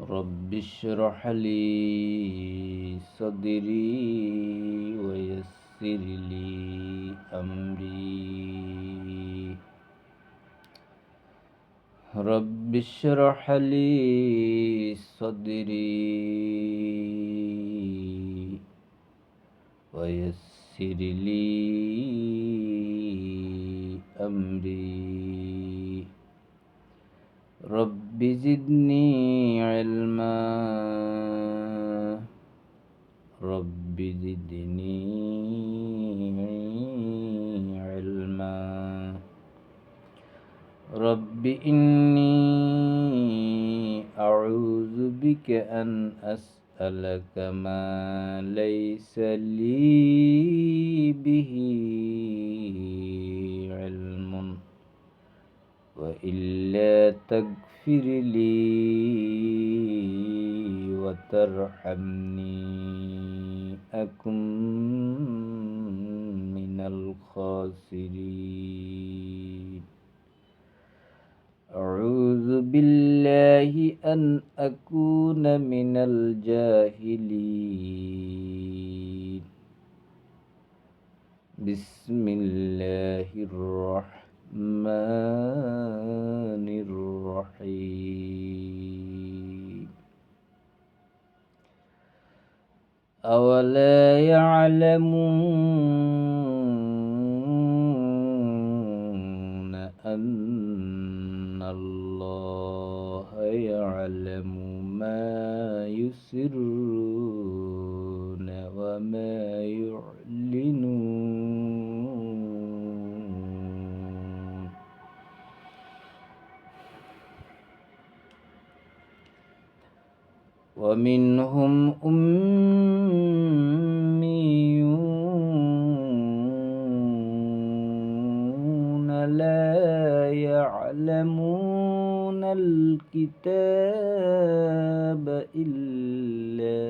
رب اشرح لي صدري ويسر لي أمري رب اشرح لي صدري ويسر لي أمري رب زدني علما رب زدني علما رب إني أعوذ بك أن أسألك ما ليس لي به علم وإلا تغفر لي وترحمني أكن من الخاسرين أعوذ بالله أن أكون من الجاهلين بسم الله الرحمن الرحيم أولا يعلمون أن الله يعلم ما يسرون وما يعلنون ومنهم أميون لا يعلمون الكتاب إلا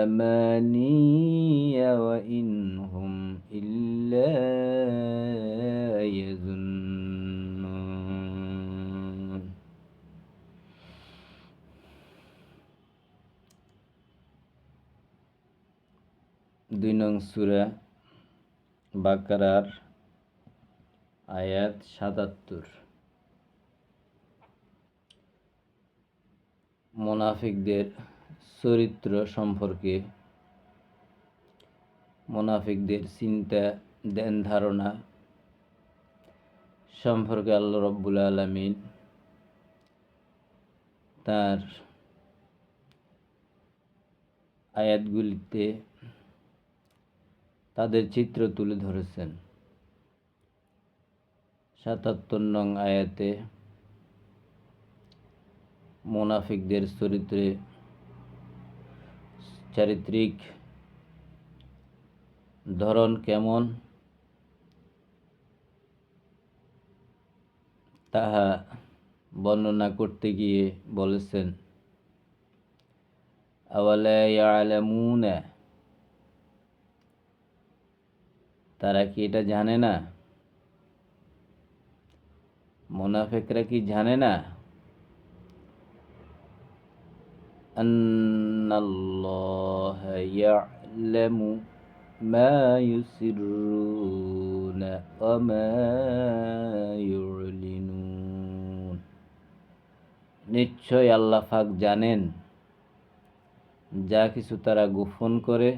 أماني وإن هم إلا يظنون 2 নং সূরা বাকারার আয়াত ৭৭। মুনাফিকদের চরিত্র সম্পর্কে, মুনাফিকদের চিন্তা ধ্যান ধারণা সম্পর্কে আল্লাহ রাব্বুল আলামিন তার আয়াতগুলিতে তাদের চিত্র তুলে ধরেছেন। ৭৭ নং আয়াতে মুনাফিকদের চারিত্রিক ধরন কেমন তাহা বর্ণনা করতে গিয়ে বলেছেন, আওয়ালা ইয়ালামুনা, তারা কি এটা জানে না? মুনাফিকরা কি জানে না? আন্নাল্লাহা ইয়ালামু মা ইউসিররুনা ওয়া মা ইউলিনুন, নিশ্চয় আল্লাহ পাক জানেন যা কিছু তারা গোপন করে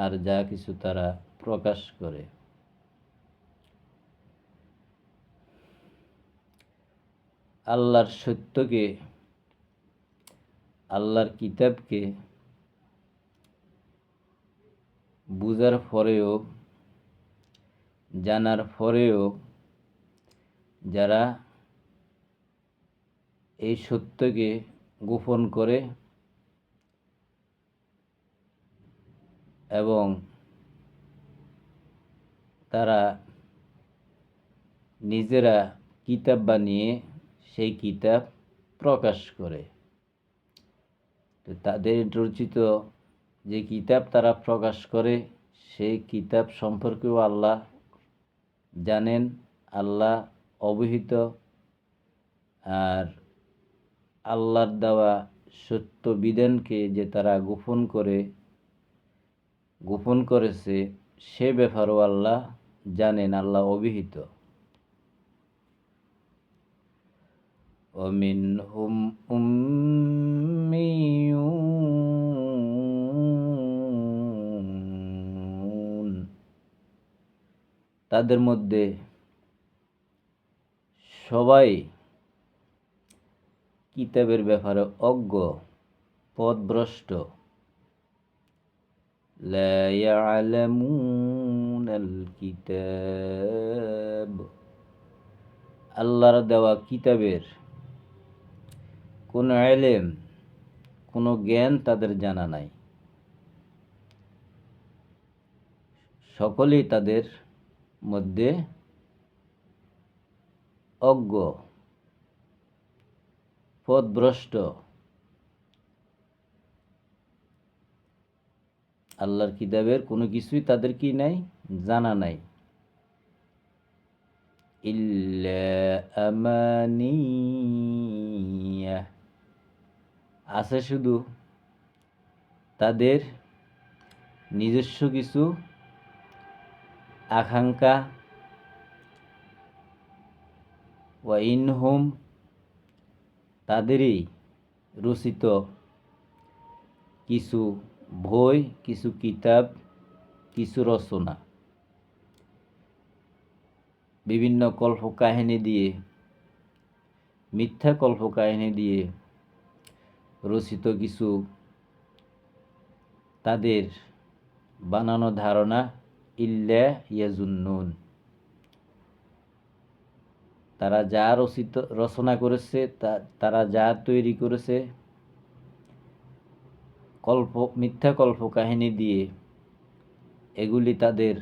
আর যা কিছু তারা প্রকাশ করে। আল্লাহর সত্যকে, আল্লাহর কিতাবকে বুঝার পরেও, জানার পরেও যারা এই সত্যকে গোপন করে এবং তারা নিজেরা কিতাব বানিয়ে সেই কিতাব প্রকাশ করে, তো তাদের রচিত যে কিতাব তারা প্রকাশ করে সেই কিতাব সম্পর্কেও আল্লাহ জানেন আল্লাহ অবহিত, আর আল্লাহর দেওয়া সত্য বিধানকে যে তারা গোপন করেছে সে ব্যাপারও আল্লাহ জানেন, আল্লাহ অবহিত। ومنهم أميون, তাদের মধ্যে সবাই কিতাবের ব্যাপারে অজ্ঞ, পথভ্রষ্ট। লা ইয়ালামুনাল কিতাব, আল্লাহর দেওয়া কিতাবের কোনো ইলম, কোনো জ্ঞান তাদের জানা নাই। সকলেই তাদের মধ্যে অজ্ঞ, পথভ্রষ্ট। আল্লাহর কিতাবের কোনো কিছুই তাদের কি নাই, জানা নাই। ইল্লা আমানিয়া, আছে শুধু তাদের নিজস্ব কিছু আকাঙ্ক্ষা। ওয়া ইনহুম, তাদেরই রচিত কিছু বই, কিছু কিতাব, কিছু রচনা, বিভিন্ন কল্পকাহিনী দিয়ে, মিথ্যা কল্পকাহিনী দিয়ে রচিত কিছু তাদের বানানো ধারণা। ইল্লা ইয়াজুন্নুন, তারা যা রচনা করেছে, তারা যা তৈরি করেছে মিথ্যা কল্পকাহিনী দিয়ে, এগুলি তাদের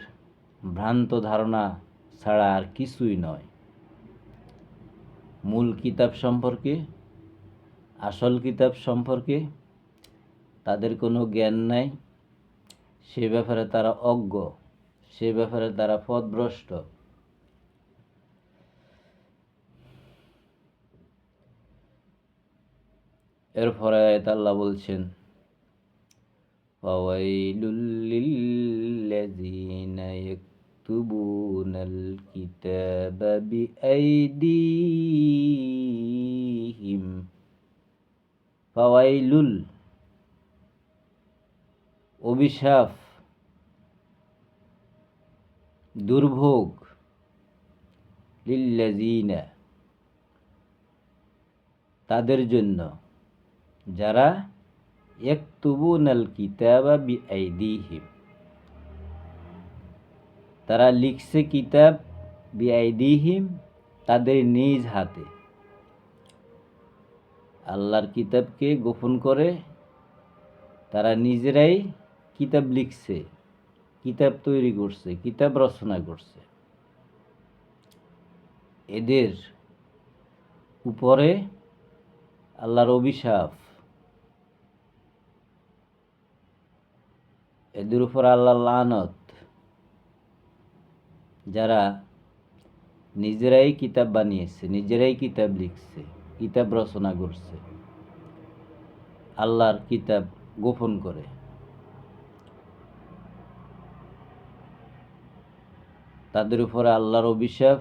ভ্রান্ত ধারণা ছাড়া আর কিছুই নয়। মূল কিতাব সম্পর্কে, আসল কিতাব সম্পর্কে তাদের কোনো জ্ঞান নাই। সে ব্যাপারে তারা অজ্ঞ, সে ব্যাপারে তারা পথভ্রষ্ট। এরপরে আয়াতে আল্লাহ বলছেন, ফাওয়াইলুল লিল্লাযিনা ইয়াকতুবুনাল কিতাবা বিআইদিহিম। ফাওয়াইলুল, অভিশাপ, দুর্ভোগ, লিল্লাযিনা, তাদের জন্য যারা ইয়াকতুবুনাল কিতাবা বিআইদিহিম, তারা লিখছে কিতাব বিআইদিহিম, তাদের নিজ হাতে। আল্লাহর কিতাবকে গোপন করে তারা নিজেরাই কিতাব লিখছে, কিতাব তৈরি করছে, কিতাব রচনা করছে। এদের উপরে আল্লাহর অভিশাপ, এদের উপর আল্লাহর লানত, যারা নিজেরাই কিতাব বানিয়েছে, নিজেরাই কিতাব লিখছে, কিতাব রচনা করছে, আল্লাহর কিতাব গোপন করে। তাদের উপরে আল্লাহর অভিশাপ,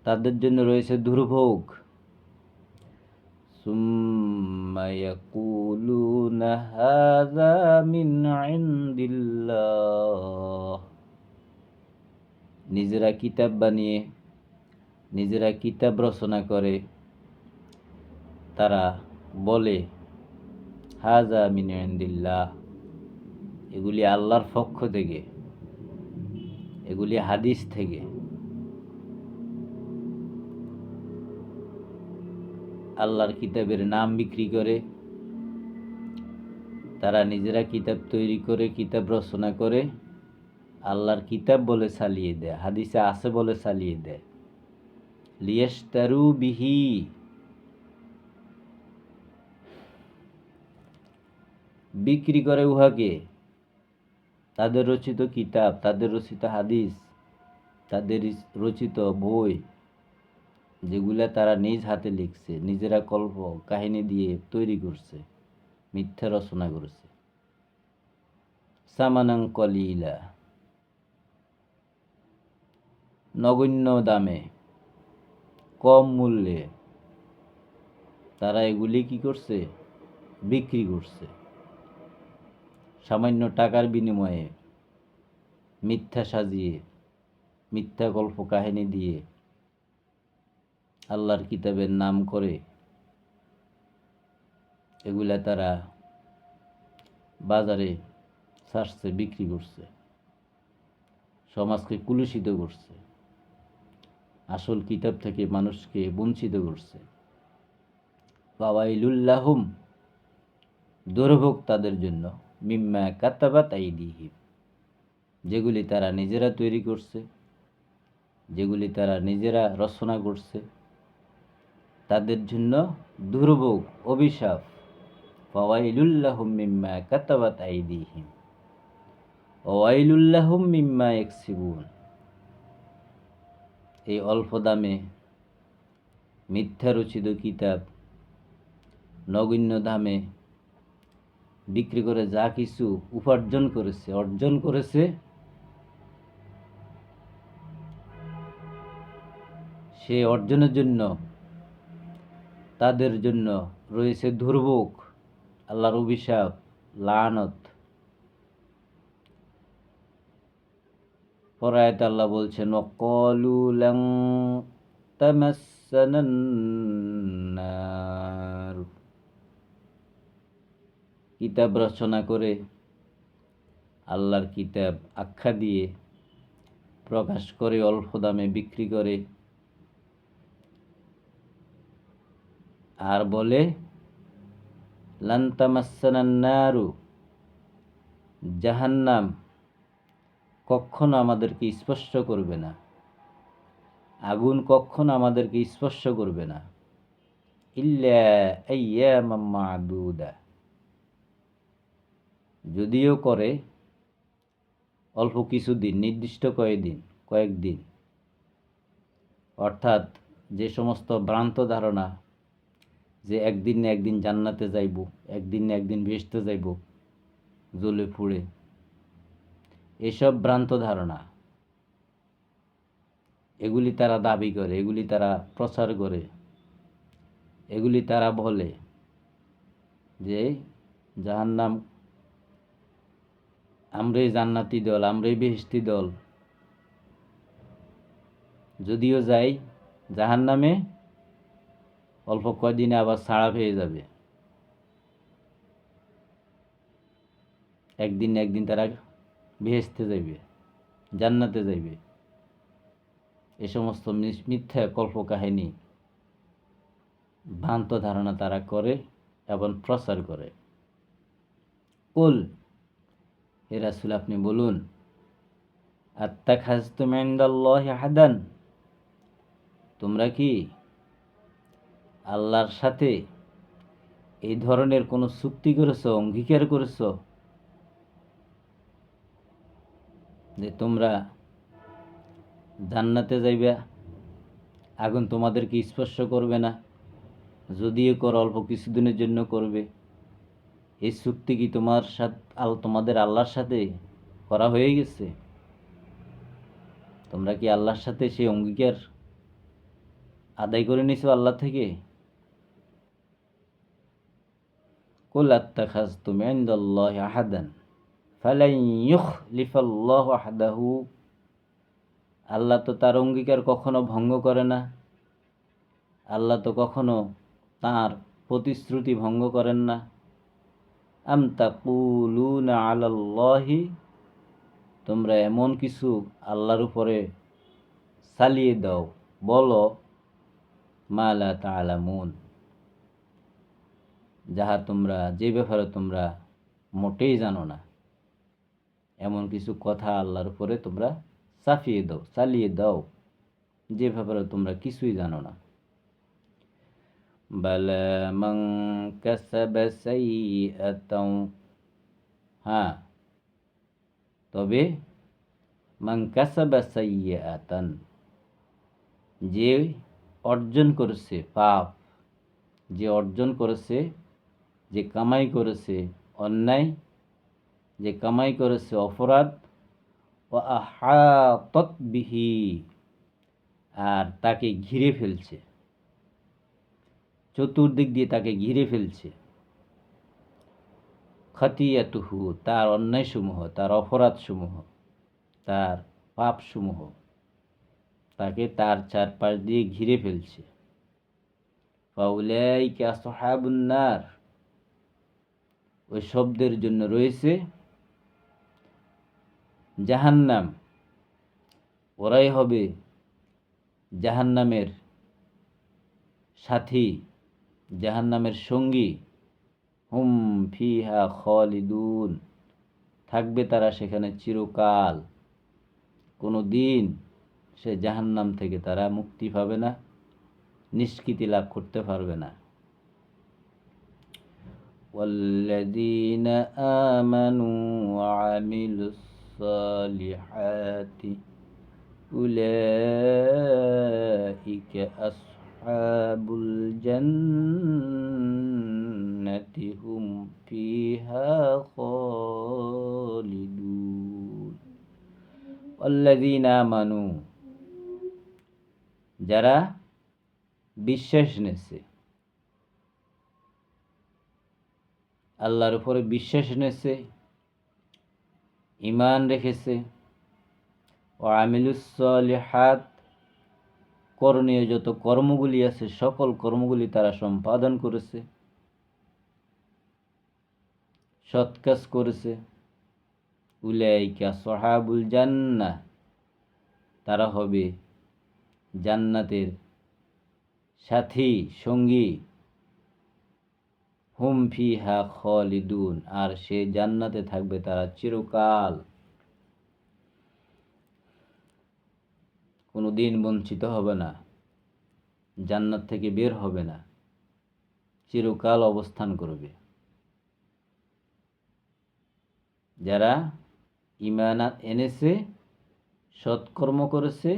তাদের জন্য রয়েছে দুর্ভোগ। সুম্মা ইয়াকুলুনা হাযা মিন ইনদিল্লাহ, নিজেরা কিতাব বানিয়ে, নিজেরা কিতাব রচনা করে তারা বলে হাযা মিন ইনদিল্লাহ, এগুলি আল্লাহর পক্ষ থেকে, এগুলি হাদিস থেকে। আল্লাহর কিতাবের নাম বিক্রি করে তারা নিজেরা কিতাব তৈরি করে, কিতাব রচনা করে আল্লাহর কিতাব বলে চালিয়ে দেয়, হাদিসে আছে বলে চালিয়ে দেয়। লিয়াশতারু বিহি, বিক্রি করে উহাকে, তাদের রচিত কিতাব, তাদের রচিত হাদিস তাদের রচিত বই, যেগুলা তারা নিজ হাতে লিখছে, নিজেরা কল্প কাহিনী দিয়ে তৈরি করছে, মিথ্যা রচনা করেছে। সামানাং কলিলা, নগণ্য দামে, কম মূল্যে তারা এগুলি কি করছে? বিক্রি করছে। সামান্য টাকার বিনিময়ে মিথ্যা সাজিয়ে, মিথ্যা গল্প কাহিনী দিয়ে আল্লাহর কিতাবের নাম করে এগুলা তারা বাজারে ছাড়ছে, বিক্রি করছে, সমাজকে কুলুষিত করছে, আসল কিতাব থেকে মানুষকে বঞ্চিত করছে। ফাওয়াইলুল্লাহুম, দুর্ভোগ তাদের জন্য, মিম্মা কাতাবাত আইদিহিম, যেগুলি তারা নিজেরা তৈরি করছে, যেগুলি তারা নিজেরা রচনা করছে, তাদের জন্য দুর্ভোগ, অভিশাপ। ফাওয়াইলুল্লাহুম মিম্মা কাতাবাত আইদিহিম ওয়াইলুল্লাহুম মিম্মা ইয়াকসিবুন। এই অল্প দামে মিথ্যা রচিত কিতাব নগণ্য দামে বিক্রি করে যা কিছু উপার্জন করেছে, অর্জন করেছে, সে অর্জনের জন্য তাদের জন্য রয়েছে দুর্ভোগ, আল্লাহর অভিশাপ, লানত। পরে আয়াতে আল্লাহ বলছেন, ওয়াকালু লান তামাসসানান নার, কিতাব রচনা করে, আল্লাহর কিতাব আখ্যা দিয়ে প্রকাশ করে, অল্প দামে বিক্রি করে, আর বলে লান তামাসসানান নারু, জাহান্নাম কখনো আমাদেরকে স্পর্শ করবে না, আগুন কখনো আমাদেরকে স্পর্শ করবে না, ইল্লা আইয়ামাম মা'দুদা, যদিও করে অল্প কিছুদিন, নির্দিষ্ট কয়েকদিন। অর্থাৎ যে সমস্ত ভ্রান্ত ধারণা যে একদিন না একদিন জান্নাতে যাইব, একদিন না একদিন বেহেশতে যাইব জ্বলে পুড়ে, এসব ভ্রান্ত ধারণা, এগুলি তারা দাবি করে, এগুলি তারা প্রচার করে, এগুলি তারা বলে যে জাহান্নাম, আমরাই জান্নাতি দল, আমরাই বেহেশতি দল। যদিও যাই জাহান্নামে, অল্প কয়দিনে আবার ছাড়া পেয়ে যাবে, একদিন না একদিন তারা বেহেশতে যাইবে, জান্নাতে যাইবে। এ সমস্ত মিথ্যা কল্পকাহিনী, ভ্রান্ত ধারণা তারা করে এবং প্রচার করে। কুল, হে রাসূল আপনি বলুন, আত্তাখাযতুম ইনদাল্লাহি আহাদান, তোমরা কি আল্লাহর সাথে এই ধরনের কোনো চুক্তি করেছো, অঙ্গীকার করেছো যে তোমরা জান্নাতে যাইবা, আগুন তোমাদেরকে স্পর্শ করবে না, যদিও করো অল্প কিছুদিনের জন্য করবে? এই চুক্তি কি তোমাদের আল্লাহর সাথে করা হয়ে গেছে? তোমরা কি আল্লাহর সাথে সেই অঙ্গীকার আদায় করে নিছো আল্লাহ থেকে? কুল আত্তাখাযতুম ইনদাল্লাহি আহাদান ফালান ইউখলিফাল্লাহু আহদাহু, আল্লাহ তো তার অঙ্গীকার কখনো ভঙ্গ করে না, আল্লাহ তো কখনো তার প্রতিশ্রুতি ভঙ্গ করেন না। আম তাকুলুনা আলাল্লাহি, তোমরা এমন কিছু আল্লাহর উপরে চালিয়ে দাও, বলো, মা লা তা'লামুন, যে ব্যাপারে তোমরা মোটেই জানো না, এমন কিছু কথা আল্লাহর উপরে তোমরা চালিয়ে দাও যে ব্যাপারে তোমরা কিছুই জানো না। বালা মান কাসাবা সাইয়্যাতান, হ্যাঁ, তবে মান কাসাবা সাইয়্যাতান, যে অর্জন করেছে পাপ, যে অর্জন করেছে, যে কামাই করেছে অন্যায়, যে কামাই করেছে অপরাধ, ওয়া আহাতাত বিহি, আর তাকে ঘিরে ফেলছে, চতুর্দিক দিয়ে তাকে ঘিরে ফেলছে, খাতিয়াতুহু, তার অন্যায়সমূহ, তার অপরাধসমূহ, তার পাপসমূহ তাকে তার চারপাশ দিয়ে ঘিরে ফেলছে। ফাউলাইকা আসহাবুন নার, ওই শব্দের জন্য রয়েছে জাহান্নাম, ওরাই হবে জাহান্নামের সাথী, জাহান্নামের সঙ্গী। হুম ফিহা খালিদুন, থাকবে তারা সেখানে চিরকাল, কোনো দিন সে জাহান্নাম থেকে তারা মুক্তি পাবে না, নিষ্কৃতি লাভ করতে পারবে না। والذين آمنوا وعملوا الصالحات أولئك أصحاب الجنة هم فيها خالدون والذين آمنوا, যারা বিশ্বাস এনেছে, আল্লাহর উপরে বিশ্বাস এনেছে, ঈমান রেখেছে, ও আমিলুস সলিহাত, করণীয় যত কর্মগুলি আছে সকল কর্মগুলি তারা সম্পাদন করেছে, সৎ কাজ করেছে। উলাইকা আসহাবুল জান্নাহ, তারা হবে জান্নাতের সাথী সঙ্গী। হুম ফিহা খালিদুন, আর সে জান্নাতে থাকবে তারা চিরকাল, কোনো দিন বঞ্চিত হবে না, জান্নাত থেকে বের হবে না, চিরকাল অবস্থান করবে। যারা ঈমান এনেছে, সৎকর্ম করেছে,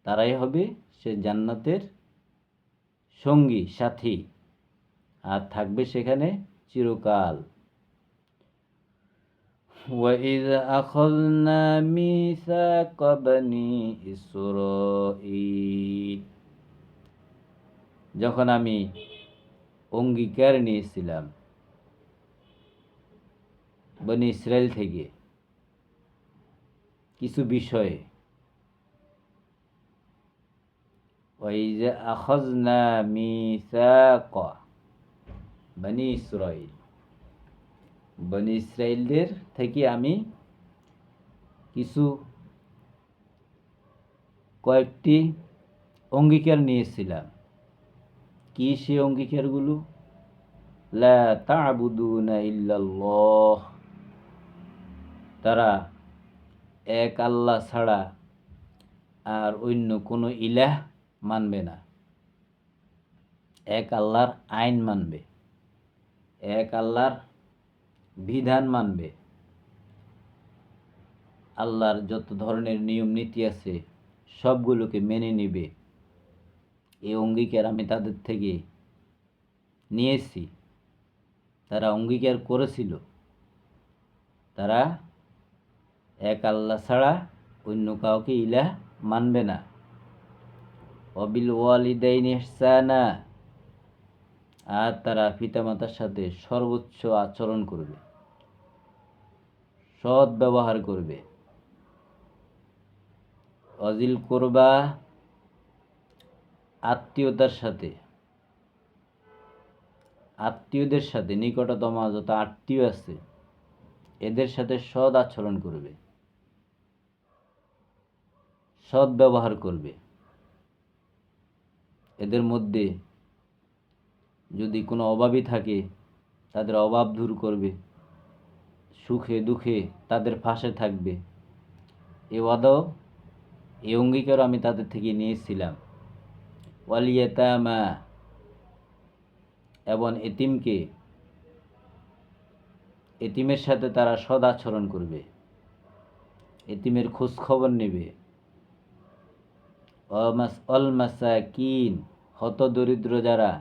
তারাই হবে সে জান্নাতের সঙ্গী সাথী, আর থাকবে সেখানে চিরকাল। وَإِذْ أَخَذْنَا مِيثَاقَ بَنِي إِسْرَائِيلَ, যখন আমি অঙ্গীকার নিয়েছিলাম বনি ইসরাইল থেকে কিছু বিষয়ে। وَإِذْ أَخَذْنَا مِيثَاقَ বনি ইসরাইল, বনি ইসরাইলদের থেকে আমি কিছু কয়েকটি অঙ্গীকার নিয়েছিলাম। কি সে অঙ্গীকারগুলো? লা তা'বুদুনা ইল্লাল্লাহ, তারা এক আল্লাহ ছাড়া আর অন্য কোনো ইলাহ মানবে না। এক আল্লাহর আইন মানবে, এক আল্লাহর বিধান মানবে, আল্লাহর যত ধরনের নিয়ম নীতি আছে সবগুলোকে মেনে নেবে। এই অঙ্গীকার আমি তাদের থেকে নিয়েছি। তারা অঙ্গীকার করেছিল তারা এক আল্লাহ ছাড়া অন্য কাউকে ইলাহ মানবে না। ওয়াবিল ওয়ালিদাইনি ইহসানা, আর তারা পিতামাতার সাথে সর্বোচ্চ আচরণ করবে, সৎ ব্যবহার করবে। অজিল কুরবা, আত্মীয়তার সাথে, আত্মীয়দের সাথে, নিকটতম যত আত্মীয় আছে এদের সাথে সৎ আচরণ করবে, সৎ ব্যবহার করবে। এদের মধ্যে যদি কোনো অভাবী থাকে তাদের অভাব দূর করবে, সুখে দুঃখে তাদের পাশে থাকবে। এ ওয়াদাও, এই অঙ্গীকার আমি তাদের থেকে নিয়েছিলাম। ওয়াল ইয়াতামা, এবং এতিমকে, এতিমের সাথে তারা সদ আচরণ করবে। এতিমের খোঁজ খবর নেবে। অল মাসাকিন, হত দরিদ্র যারা,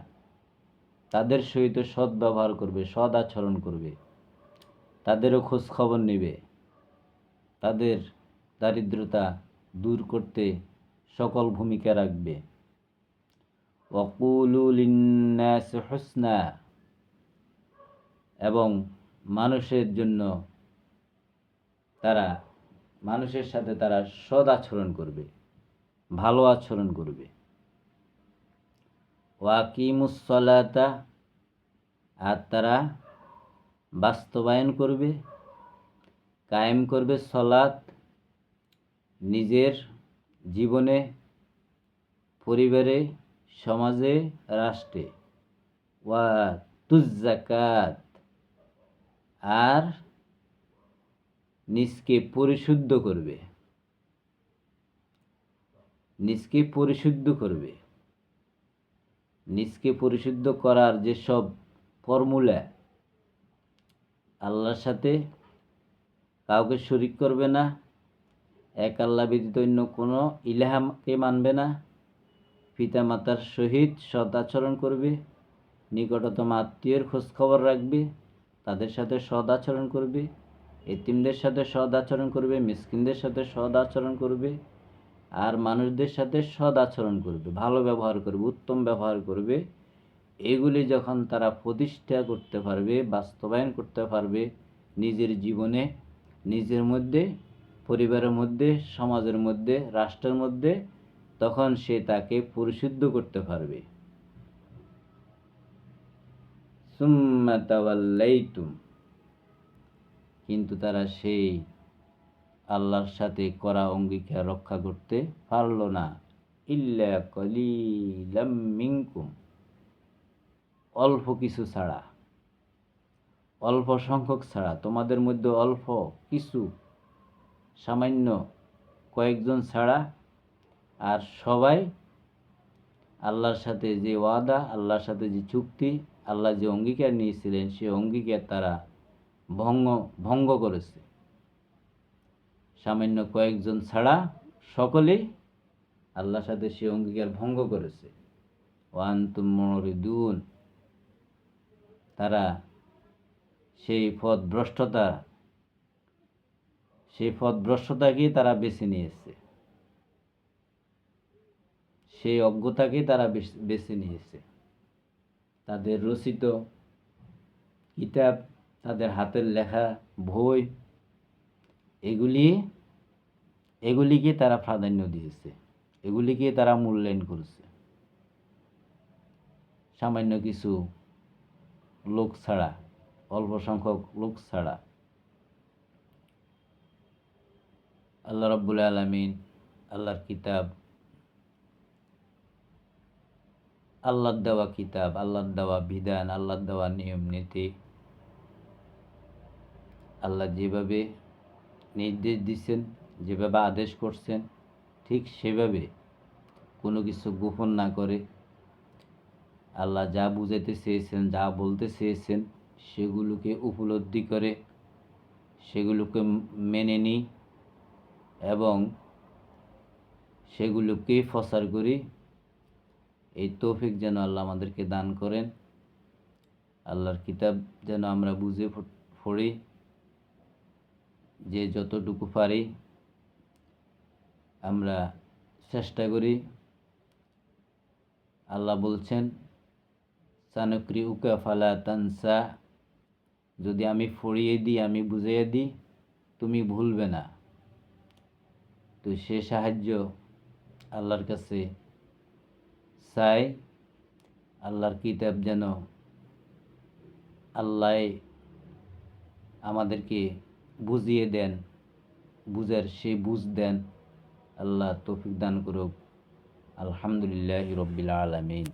তাদের সহিত সৎ ব্যবহার করবে, সৎ আচরণ করবে, তাদেরও খোঁজ খবর নেবে, তাদের দারিদ্রতা দূর করতে সকল ভূমিকা রাখবে। ওয়াকুলু লিন্নাসি হুসনা, এবং মানুষের জন্য তারা, মানুষের সাথে তারা সৎ আচরণ করবে, ভালো আচরণ করবে। ওয়াকিমুস সালাতা, আর তারা বাস্তবায়ন করবে, কায়েম করবে সালাত নিজের জীবনে, পরিবারে, সমাজে, রাষ্ট্রে। ওয়া তুজ্জাকাত, আর নিজকে পরিশুদ্ধ করবে, নিজকে পরিশুদ্ধ করবে। নিজকে পরিশুদ্ধ করার যেসব ফর্মুলা, আল্লাহর সাথে কাউকে শরীক করবে না, এক আল্লাহ ব্যতীত অন্য কোনো ইলাহকে মানবে না, পিতামাতার সহিত সৎ আচরণ করবে, নিকটতম আত্মীয়ের খোঁজখবর রাখবে, তাদের সাথে সৎ আচরণ করবে, এতিমদের সাথে সৎ আচরণ করবে, মিসকিনদের সাথে সৎ আচরণ করবে, আর মানুষদের সাথে সৎ আচরণ করবে, ভালো ব্যবহার করবে, উত্তম ব্যবহার করবে। এগুলি যখন তারা প্রতিষ্ঠা করতে পারবে, বাস্তবায়ন করতে পারবে নিজের জীবনে, নিজের মধ্যে, পরিবারের মধ্যে, সমাজের মধ্যে, রাষ্ট্রের মধ্যে, তখন সে তাকে পরিশুদ্ধ করতে পারবে। সুম্মা তাওয়াল্লাইতুম, কিন্তু তারা সেই আল্লাহর সাথে করা অঙ্গীকার রক্ষা করতে পারল না। ইল্লা কলিলাম মিনকুম, অল্প কিছু ছাড়া, অল্প সংখ্যক ছাড়া, তোমাদের মধ্যে অল্প কিছু, সামান্য কয়েকজন ছাড়া, আর সবাই আল্লাহর সাথে যে ওয়াদা, আল্লাহর সাথে যে চুক্তি, আল্লাহ যে অঙ্গীকার নিয়েছিলেন, সে অঙ্গীকার তারা ভঙ্গ করেছে। সামান্য কয়েকজন ছাড়া সকলেই আল্লাহর সাথে সে অঙ্গীকার ভঙ্গ করেছে। ওয়ান্তুম মুরিদুন, তারা সেই পথভ্রষ্টতাকেই তারা বেছে নিয়েছে, সেই অজ্ঞতাকেই তারা বেছে নিয়েছে। তাদের রচিত কিতাব, তাদের হাতের লেখা বই, এগুলিকে তারা প্রাধান্য দিয়েছে, এগুলিকে তারা মূল্যায়ন করেছে। সামান্য কিছু লোক ছাড়া, অল্প সংখ্যক লোক ছাড়া। আল্লাহ রাব্বুল আলামিন, আল্লাহর কিতাব, আল্লাহর দেওয়া কিতাব, আল্লাহর দেওয়া বিধান, আল্লাহর দেওয়া নিয়ম নীতি, আল্লাহ যেভাবে নির্দেশ দিচ্ছেন, যেভাবে আদেশ করছেন, ঠিক সেভাবে কোনো কিছু গোপন না করে আল্লাহ যা বুঝাইতে চেয়েছেন, যা বলতে চেয়েছেন, সেগুলোকে উপলব্ধি করে সেগুলোকে মেনে নিই এবং সেগুলোকেই প্রচার করি। এই তৌফিক যেন আল্লাহ আমাদেরকে দান করেন। আল্লাহর কিতাব যেন আমরা বুঝে পড়ি, যে যতটুকু পারি আমরা চেষ্টা করি। আল্লাহ বলছেন, সানুকরিউকা ফালা তানসা, যদি আমি পড়িয়ে দিই, আমি বুঝিয়ে দিই, তুমি ভুলবে না। তো সে সাহায্য আল্লাহর কাছে চাই। আল্লাহর কিতাব যেন আল্লাহ আমাদেরকে বুঝিয়ে দেন, বুঝার সেই বুঝ দেন। আল্লাহ তৌফিক দান করুক। আলহামদুলিল্লাহি রাব্বিল আলামিন।